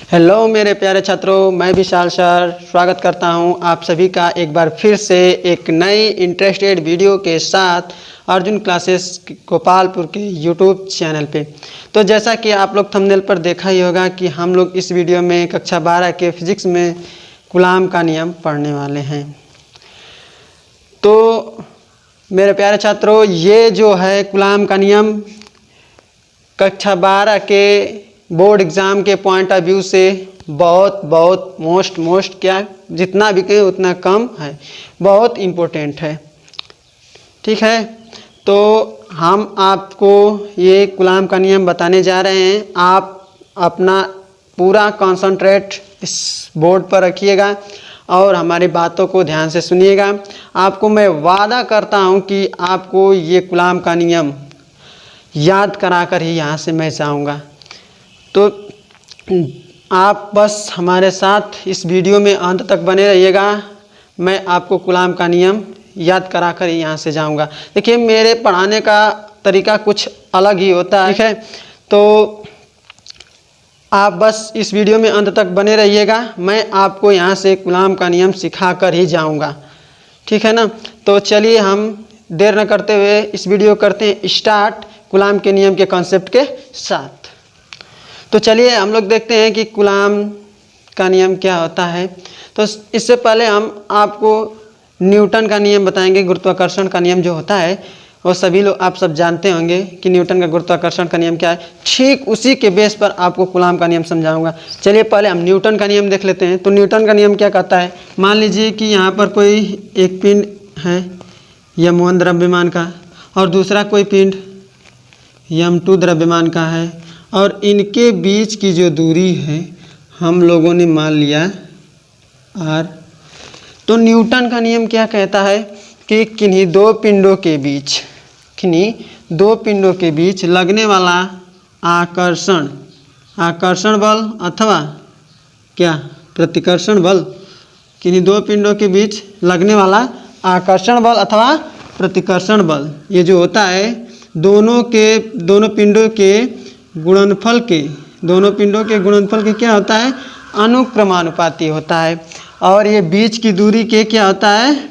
Hello मेरे प्यारे छात्रों, मैं विशाल सर स्वागत करता हूं आप सभी का एक बार फिर से एक नई इंटरेस्टेड वीडियो के साथ अर्जुन क्लासेस गोपालपुर के यूट्यूब चैनल पे। तो जैसा कि आप लोग थंबनेल पर देखा ही होगा कि हम लोग इस वीडियो में कक्षा 12 के फिजिक्स में कूलाम का नियम पढ़ने वाले हैं। तो मेरे प्यारे छात्रों, ये जो है कूलाम का नियम कक्षा 12 के बोर्ड एग्ज़ाम के पॉइंट ऑफ व्यू से बहुत मोस्ट क्या जितना भी कहें उतना कम है, बहुत इम्पोर्टेंट है। ठीक है, तो हम आपको ये कूलाम का नियम बताने जा रहे हैं। आप अपना पूरा कंसंट्रेट इस बोर्ड पर रखिएगा और हमारी बातों को ध्यान से सुनिएगा। आपको मैं वादा करता हूँ कि आपको ये कूलाम का नियम याद कराकर ही यहाँ से मैं जाऊँगा। तो आप बस हमारे साथ इस वीडियो में अंत तक बने रहिएगा। मैं आपको कूलाम का नियम याद कराकर ही यहाँ से जाऊँगा। देखिए, मेरे पढ़ाने का तरीका कुछ अलग ही होता है। ठीक है, तो आप बस इस वीडियो में अंत तक बने रहिएगा। मैं आपको यहाँ से कूलाम का नियम सिखा कर ही जाऊँगा। ठीक है ना। तो चलिए हम देर न करते हुए इस वीडियो करते हैं स्टार्ट कूलाम के नियम के कॉन्सेप्ट के साथ। तो चलिए हम लोग देखते हैं कि कूलाम का नियम क्या होता है। तो इससे पहले हम आपको न्यूटन का नियम बताएंगे। गुरुत्वाकर्षण का नियम जो होता है वो सभी लोग आप सब जानते होंगे कि न्यूटन का गुरुत्वाकर्षण का नियम क्या है। ठीक उसी के बेस पर आपको कूलाम का नियम समझाऊंगा। चलिए पहले हम न्यूटन का नियम देख लेते हैं। तो न्यूटन का नियम क्या कहता है, मान लीजिए कि यहाँ पर कोई एक पिंड है m1 द्रव्यमान का और दूसरा कोई पिंड m2 द्रव्यमान का है और इनके बीच की जो दूरी है हम लोगों ने मान लिया r। तो न्यूटन का नियम क्या कहता है कि किन्हीं दो पिंडों के बीच लगने वाला आकर्षण बल अथवा क्या प्रतिकर्षण बल, किन्हीं दो पिंडों के बीच लगने वाला आकर्षण बल अथवा प्रतिकर्षण बल, ये जो होता है दोनों पिंडों के गुणनफल के क्या होता है, अनुक्रमानुपाती होता है। और ये बीच की दूरी के क्या होता है,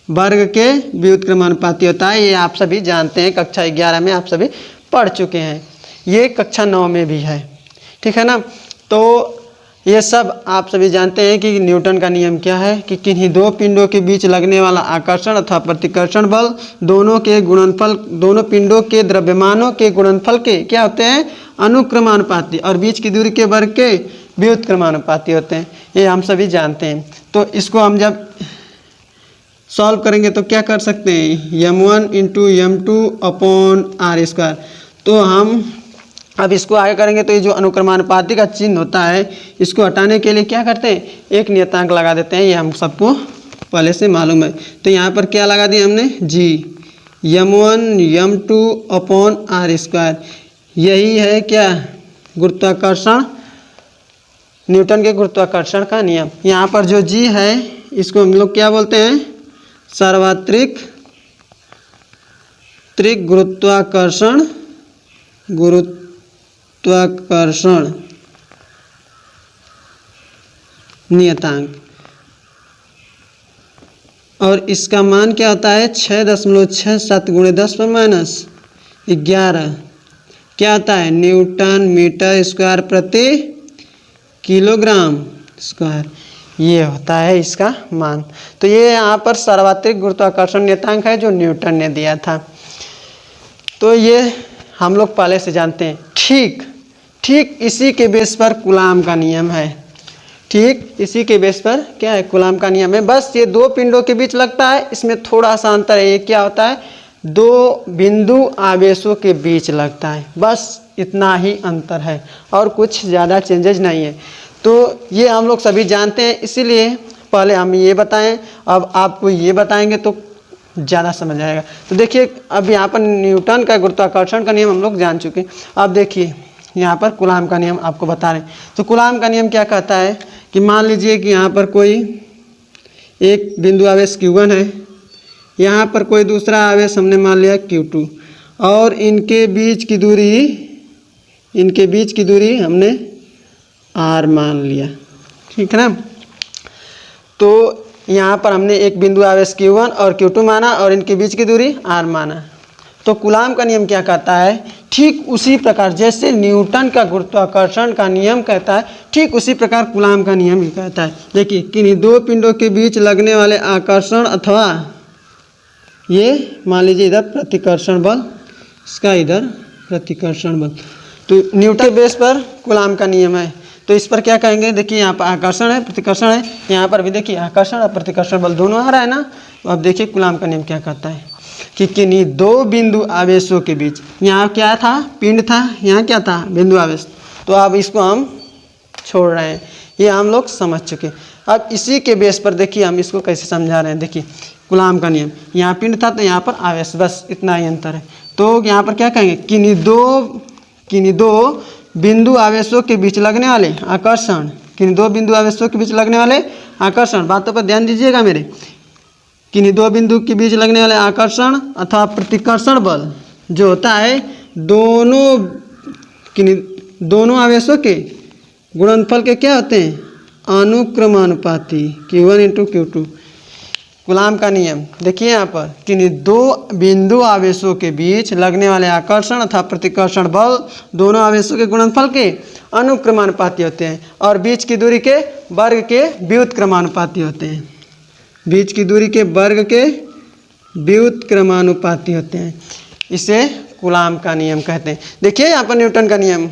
वर्ग के व्युत्क्रमानुपाती होता है। ये आप सभी जानते हैं, कक्षा 11 में आप सभी पढ़ चुके हैं, ये कक्षा 9 में भी है। ठीक है ना। तो ये सब आप सभी जानते हैं कि न्यूटन का नियम क्या है कि किन्हीं दो पिंडों के बीच लगने वाला आकर्षण अथवा प्रतिकर्षण बल दोनों पिंडों के द्रव्यमानों के गुणनफल के क्या होते हैं, अनुक्रमानुपाती, और बीच की दूरी के वर्ग के व्युत्क्रमानुपाती होते हैं। ये हम सभी जानते हैं। तो इसको हम जब सॉल्व करेंगे तो क्या कर सकते हैं, m1 इंटू m2/r²। तो हम अब इसको आगे करेंगे तो ये जो अनुक्रमानुपाती का चिन्ह होता है इसको हटाने के लिए क्या करते हैं, एक नियतांक लगा देते हैं। ये हम सबको पहले से मालूम है। तो यहाँ पर क्या लगा दिया हमने, g, m1 m2/r²। यही है क्या, गुरुत्वाकर्षण, न्यूटन के गुरुत्वाकर्षण का नियम। यहाँ पर जो g है इसको हम लोग क्या बोलते हैं, सार्वत्रिक गुरुत्वाकर्षण नियतांक, और इसका मान क्या होता है 6.67 × 10⁻11 क्या होता है, न्यूटन मीटर स्क्वायर प्रति किलोग्राम स्क्वायर, ये होता है इसका मान। तो ये यहाँ पर सार्वत्रिक गुरुत्वाकर्षण नियतांक है जो न्यूटन ने दिया था। तो ये हम लोग पहले से जानते हैं। ठीक इसी के बेस पर कूलाम का नियम है। ठीक इसी के बेस पर क्या है, कूलाम का नियम है। बस ये दो पिंडों के बीच लगता है, इसमें थोड़ा सा अंतर है। ये क्या होता है, दो बिंदु आवेशों के बीच लगता है, बस इतना ही अंतर है और कुछ ज़्यादा चेंजेज नहीं है। तो ये हम लोग सभी जानते हैं, इसीलिए पहले हम ये बताएं, अब आपको ये बताएंगे तो ज़्यादा समझ आएगा। तो देखिए, अब यहाँ पर न्यूटन का गुरुत्वाकर्षण का नियम हम लोग जान चुके हैं। अब देखिए यहाँ पर कूलाम का नियम आपको बता रहे हैं। तो कूलाम का नियम क्या कहता है कि मान लीजिए कि यहाँ पर कोई एक बिंदु आवेश q1 है, यहाँ पर कोई दूसरा आवेश हमने मान लिया q2, और इनके बीच की दूरी हमने आर मान लिया, ठीक है ना। तो यहाँ पर हमने एक बिंदु आवेश Q1 और Q2 माना और इनके बीच की दूरी r माना। तो कूलाम का नियम क्या कहता है, ठीक उसी प्रकार जैसे न्यूटन का गुरुत्वाकर्षण का नियम कहता है, ठीक उसी प्रकार कूलाम का नियम भी कहता है। देखिए किन्हीं दो पिंडों के बीच लगने वाले आकर्षण अथवा ये मान लीजिए इधर प्रतिकर्षण बल, इसका इधर प्रतिकर्षण बल, तो न्यूटन के बेस पर कूलाम का नियम है। तो इस पर क्या कहेंगे, देखिए यहाँ पर आकर्षण है प्रतिकर्षण है, यहाँ पर भी देखिए आकर्षण और प्रतिकर्षण बल दोनों आ रहा है ना। तो अब देखिए कूलाम का नियम क्या कहता है कि किन्हीं दो बिंदु आवेशों के बीच, यहाँ क्या था पिंड था, यहाँ क्या था बिंदु आवेश, तो अब इसको हम छोड़ रहे हैं, ये हम लोग समझ चुके। अब इसी के बेस पर देखिए हम इसको कैसे समझा रहे हैं। देखिए कूलाम का नियम, यहाँ पिंड था तो यहाँ पर आवेश, बस इतना ही अंतर है। तो यहाँ पर क्या कहेंगे, किन्हीं दो बिंदु आवेशों के बीच लगने वाले आकर्षण, किन्हीं दो बिंदु आवेशों के बीच लगने वाले आकर्षण, बातों पर ध्यान दीजिएगा मेरे, किन्हीं दो बिंदु के बीच लगने वाले आकर्षण अथवा प्रतिकर्षण बल जो होता है दोनों आवेशों के गुणनफल के क्या होते हैं, अनुक्रमानुपाती, Q1 × Q2। कूलाम का नियम देखिए यहाँ पर किन्हीं दो बिंदु आवेशों के बीच लगने वाले आकर्षण अथवा प्रतिकर्षण बल दोनों आवेशों के गुणनफल के अनुक्रमानुपाती होते हैं और बीच की दूरी के वर्ग के व्युत्क्रमानुपाती होते हैं, बीच की दूरी के वर्ग के व्युत्क्रमानुपाती होते हैं। इसे कूलाम का नियम कहते हैं। देखिए यहाँ पर न्यूटन का नियम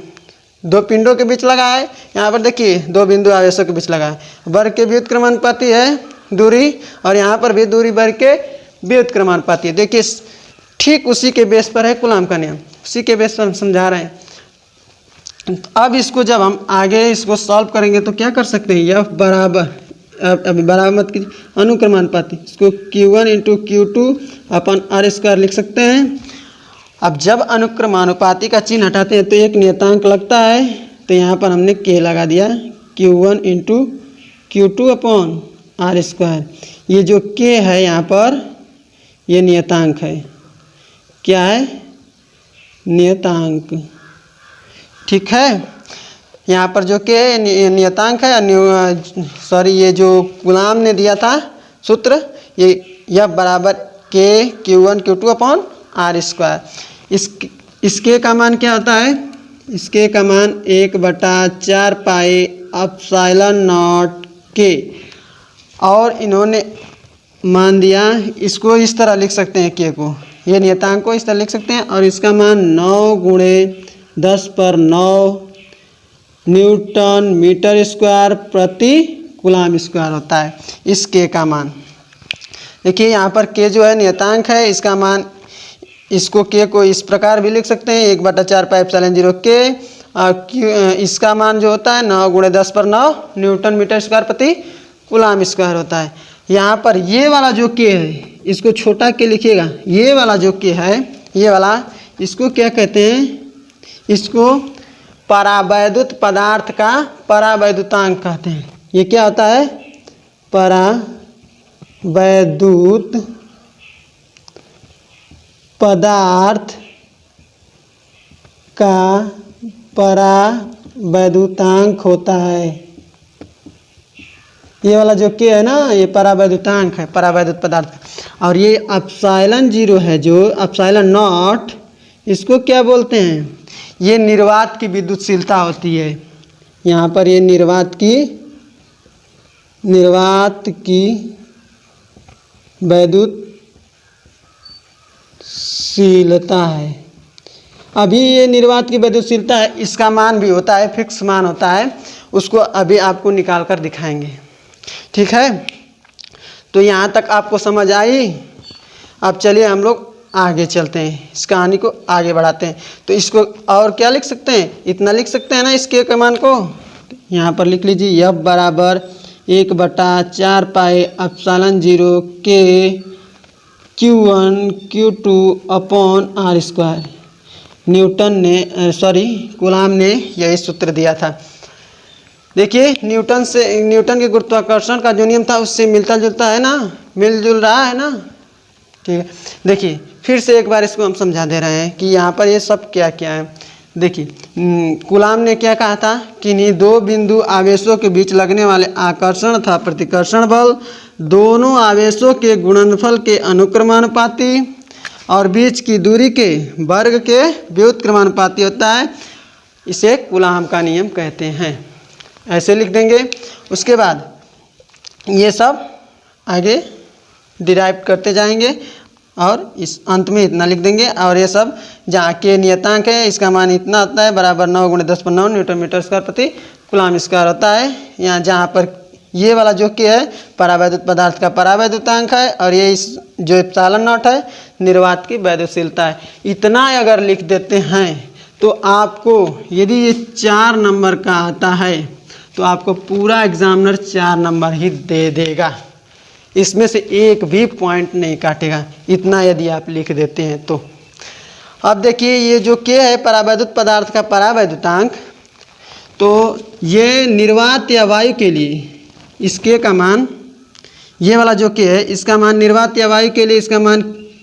दो पिंडों के बीच लगा है, यहाँ पर देखिए दो बिंदु आवेशों के बीच लगा है, वर्ग के व्युत्क्रमानुपाती है दूरी और यहाँ पर भी दूरी वर्ग के व्युत्क्रमानुपाती है। देखिए ठीक उसी के बेस पर है कूलाम का नियम, उसी के बेस पर हम समझा रहे हैं। अब इसको जब हम आगे इसको सॉल्व करेंगे तो क्या कर सकते हैं, यह बराबर, अभी बराबर मत कीजिए, अनुक्रमानुपाती, इसको Q1 × Q2/r² लिख सकते हैं। अब जब अनुक्रमानुपाती का चिन्ह हटाते हैं तो एक नियतांक लगता है, तो यहाँ पर हमने K लगा दिया, Q1 × Q2/r²। ये जो K है यहाँ पर ये नियतांक है, क्या है, नियतांक, ठीक है। यहाँ पर जो K नियतांक है, सॉरी ये जो कूलाम ने दिया था सूत्र, यह बराबर K Q1 Q2/r²। इस K का मान क्या होता है, इस K का मान 1/4 पाई एप्सिलॉन नॉट K, और इन्होंने मान दिया, इसको इस तरह लिख सकते हैं K को, ये नियतांक को इस तरह लिख सकते हैं, और इसका मान 9 × 10⁹ न्यूटन मीटर स्क्वायर प्रति कूलाम स्क्वायर होता है इस K का मान। देखिए यहाँ पर K जो है नियतांक है, इसका मान, इसको K को इस प्रकार भी लिख सकते हैं 1/4 पाई एप्सिलॉन 0 K, और इसका मान जो होता है 9 × 10⁹ न्यूटन मीटर स्क्वायर प्रति कूलाम स्क्वायर होता है। यहाँ पर ये वाला जो K है इसको छोटा K लिखिएगा, ये वाला जो K है ये वाला, इसको क्या कहते हैं, इसको परावैद्युत पदार्थ का परावैद्युतांक कहते हैं। ये क्या होता है, परावैद्युत पदार्थ का परावैद्युतांक होता है। ये वाला जो K है ना, ये परावैद्युतांक है, परावैद्युत पदार्थ। और ये एप्सिलॉन 0 है, जो एप्सिलॉन नॉट, इसको क्या बोलते हैं, ये निर्वात की विद्युतशीलता होती है। यहाँ पर ये निर्वात की वैद्युतशीलता है। अभी ये निर्वात की वैद्युतशीलता है, इसका मान भी होता है, फिक्स मान होता है, उसको अभी आपको निकाल कर दिखाएंगे, ठीक है। तो यहाँ तक आपको समझ आई। अब चलिए हम लोग आगे चलते हैं, इस कहानी को आगे बढ़ाते हैं। तो इसको और क्या लिख सकते हैं, इतना लिख सकते हैं ना इस K के मान को, यहाँ पर लिख लीजिए, F बराबर 1/4 pi epsilon 0 K Q1 Q2/r²। Newton ने, कूलाम ने यही सूत्र दिया था। देखिए न्यूटन के गुरुत्वाकर्षण का जो नियम था उससे मिलता जुलता है ना, मिलजुल रहा है ना, ठीक है। देखिए फिर से एक बार इसको हम समझा दे रहे हैं कि यहाँ पर ये सब क्या क्या है। देखिए कूलाम ने क्या कहा था कि इन्हीं दो बिंदु आवेशों के बीच लगने वाले आकर्षण तथा प्रतिकर्षण बल दोनों आवेशों के गुणनफल के अनुक्रमानुपाती और बीच की दूरी के वर्ग के व्युत्क्रमानुपाती होता है। इसे कूलाम का नियम कहते हैं। ऐसे लिख देंगे। उसके बाद ये सब आगे डिराइव करते जाएंगे और इस अंत में इतना लिख देंगे। और ये सब जहाँ के नियतांक है इसका मान इतना होता है बराबर 9 × 10⁻9 न्यूटन मीटर स्क्वायर प्रति कूलाम स्क्वायर होता है। यहाँ जहाँ पर ये वाला जो कि है परावैद्युत पदार्थ का परावैद्युतांक है और ये इस जो एप्सिलॉन नॉट है निर्वात की वैद्युतशीलता है। इतना अगर लिख देते हैं तो आपको यदि ये 4 नंबर का आता है तो आपको पूरा एग्जामिनर 4 नंबर ही दे देगा। इसमें से एक भी पॉइंट नहीं काटेगा, इतना यदि आप लिख देते हैं तो। अब देखिए ये जो के है परावैद्युत पदार्थ का परावैद्युतांक, तो ये निर्वात या वायु के लिए इसके का मान, ये वाला जो के है इसका मान निर्वात या वायु के लिए इसका मान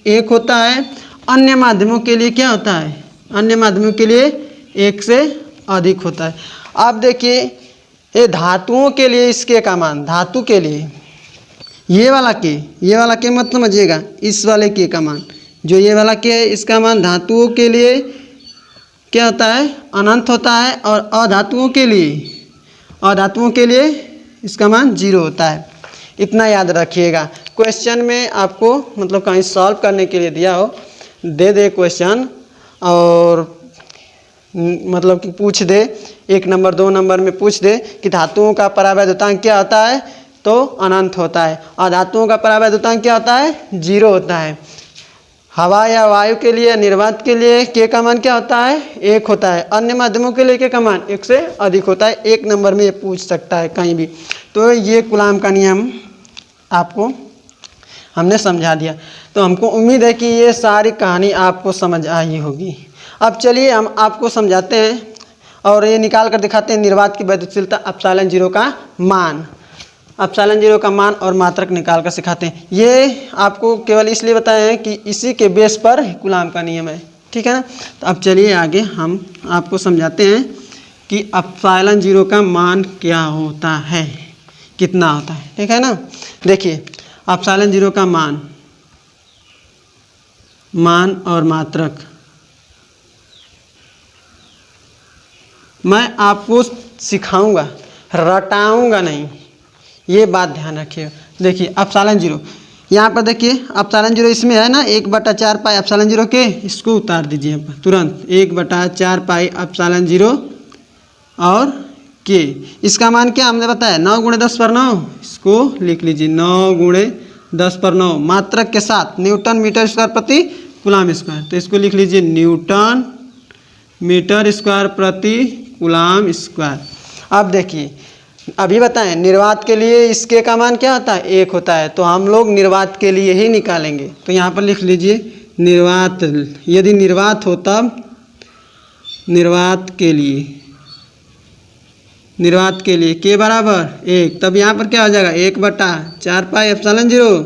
1 होता है। अन्य माध्यमों के लिए क्या होता है? अन्य माध्यमों के लिए 1 से अधिक होता है। अब देखिए ये धातुओं के लिए इसके का मान, धातु के लिए ये वाला के मत समझिएगा, इस वाले के का मान जो ये वाला के है इसका मान धातुओं के लिए क्या होता है? अनंत होता है। और अधातुओं के लिए इसका मान 0 होता है। इतना याद रखिएगा। क्वेश्चन में आपको मतलब कहीं सॉल्व करने के लिए दिया हो, दे दे क्वेश्चन और मतलब कि पूछ दे 1 नंबर 2 नंबर में पूछ दे कि धातुओं का परावैद्युतांक क्या होता है, तो अनंत होता है। और धातुओं का परावैद्युतांक क्या होता है? 0 होता है। हवा या वायु के लिए निर्वात के लिए के का मान क्या होता है? 1 होता है। अन्य माध्यमों के लिए के का मान 1 से अधिक होता है। 1 नंबर में ये पूछ सकता है कहीं भी। तो ये कूलाम का नियम आपको हमने समझा दिया। तो हमको उम्मीद है कि ये सारी कहानी आपको समझ आई होगी। अब चलिए हम आपको समझाते हैं और ये निकाल कर दिखाते हैं निर्वात की वैद्युतशीलता एप्सिलॉन 0 का मान। एप्सिलॉन 0 का मान और मात्रक निकाल कर सिखाते हैं। ये आपको केवल इसलिए बताए हैं कि इसी के बेस पर कूलाम का नियम है, ठीक है ना। तो अब चलिए आगे हम आपको समझाते हैं कि एप्सिलॉन 0 का मान क्या होता है, कितना होता है, ठीक है ना। देखिए एप्सिलॉन 0 का मान और मात्रक मैं आपको सिखाऊंगा, रटाऊंगा नहीं, ये बात ध्यान रखिए। देखिए एप्सिलॉन 0 यहाँ पर देखिए एप्सिलॉन 0 इसमें है ना 1/4 पाई एप्सिलॉन 0 के, इसको उतार दीजिए यहाँ पर तुरंत 1/4 पाई एप्सिलॉन 0 और के। इसका मान क्या हमने बताया 9 × 10⁻9, इसको लिख लीजिए 9 × 10⁻9 मात्रक के साथ न्यूटन मीटर स्क्वायर प्रति कूलाम स्क्वायर। तो इसको लिख लीजिए न्यूटन मीटर स्क्वायर प्रति कूलाम स्क्वायर। अब देखिए अभी बताएं निर्वात के लिए इसके का मान क्या होता है? 1 होता है। तो हम लोग निर्वात के लिए ही निकालेंगे। तो यहाँ पर लिख लीजिए निर्वात, यदि निर्वात हो तब निर्वात के लिए के बराबर 1, तब यहाँ पर क्या हो जाएगा 1/4 पाई एप्सिलॉन 0,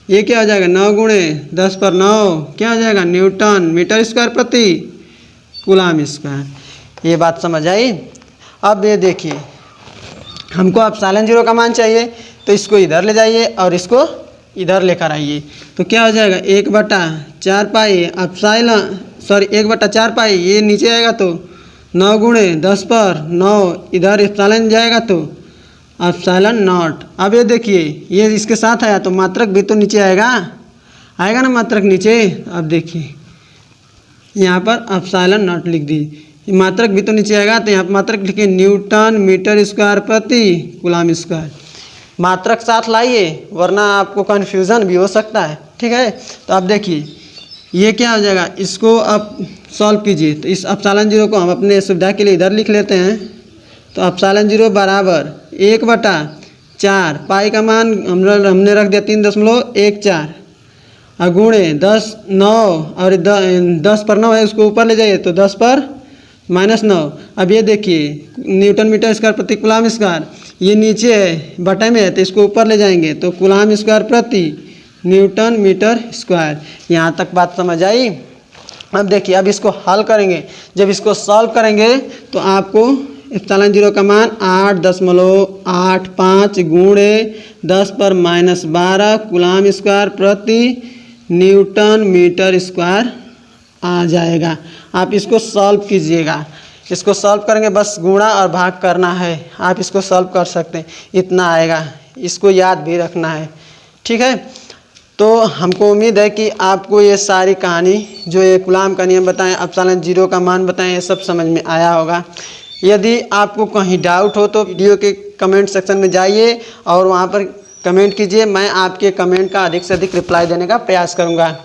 ये क्या हो जाएगा 9 × 10⁻9 क्या हो जाएगा न्यूटन मीटर स्क्वायर प्रति कूलाम स्क्वायर। ये बात समझ आई। अब ये देखिए हमको एप्सिलॉन 0 का मान चाहिए, तो इसको इधर ले जाइए और इसको इधर लेकर आइए। तो क्या हो जाएगा 1/4 पाई एप्सिलॉन 1/4 पाई, ये नीचे आएगा तो 9 × 10⁻9 इधर एप्सिलॉन जाएगा तो एप्सिलॉन नॉट। अब ये देखिए ये इसके साथ आया तो मात्रक भी तो नीचे आएगा ना मात्रक नीचे। अब देखिए यहाँ पर एप्सिलॉन नॉट लिख दीजिए, मात्रक भी तो नीचे आएगा तो यहाँ पर मात्रक लिखिए न्यूटन मीटर स्क्वायर प्रति कूलाम स्क्वायर। मात्रक साथ लाइए वरना आपको कन्फ्यूज़न भी हो सकता है, ठीक है। तो अब देखिए ये क्या हो जाएगा, इसको आप सॉल्व कीजिए। तो इस एप्सिलॉन 0 को हम अपने सुविधा के लिए इधर लिख लेते हैं। तो एप्सिलॉन 0 बराबर 1/4 पाई का मान हमने रख दिया 3.14 और गुणे 9 और 10/9 है, उसको ऊपर ले जाइए तो 10/-9। अब ये देखिए न्यूटन मीटर स्क्वायर प्रति कूलाम स्क्वायर, ये नीचे है बटे में है तो इसको ऊपर ले जाएंगे तो कूलाम स्क्वायर प्रति न्यूटन मीटर स्क्वायर। यहाँ तक बात समझ आई। अब देखिए, अब इसको हल करेंगे। जब इसको सॉल्व करेंगे तो आपको एप्सिलॉन 0 का मान 8.85 गुणे 10⁻12 कूलाम स्क्वायर प्रति न्यूटन मीटर स्क्वायर आ जाएगा। आप इसको सॉल्व कीजिएगा। इसको सॉल्व करेंगे, बस गुणा और भाग करना है। आप इसको सॉल्व कर सकते हैं, इतना आएगा। इसको याद भी रखना है, ठीक है। तो हमको उम्मीद है कि आपको ये सारी कहानी, जो ये कूलाम का नियम बताएं, एप्सिलॉन 0 का मान बताएं, ये सब समझ में आया होगा। यदि आपको कहीं डाउट हो तो वीडियो के कमेंट सेक्शन में जाइए और वहाँ पर कमेंट कीजिए। मैं आपके कमेंट का अधिक से अधिक रिप्लाई देने का प्रयास करूँगा।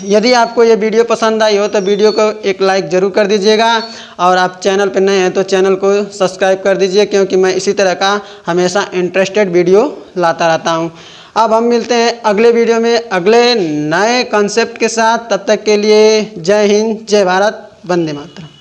यदि आपको ये वीडियो पसंद आई हो तो वीडियो को एक लाइक ज़रूर कर दीजिएगा, और आप चैनल पर नए हैं तो चैनल को सब्सक्राइब कर दीजिए, क्योंकि मैं इसी तरह का हमेशा इंटरेस्टेड वीडियो लाता रहता हूँ। अब हम मिलते हैं अगले वीडियो में अगले नए कॉन्सेप्ट के साथ। तब तक के लिए जय हिंद, जय भारत, वंदे मातरम।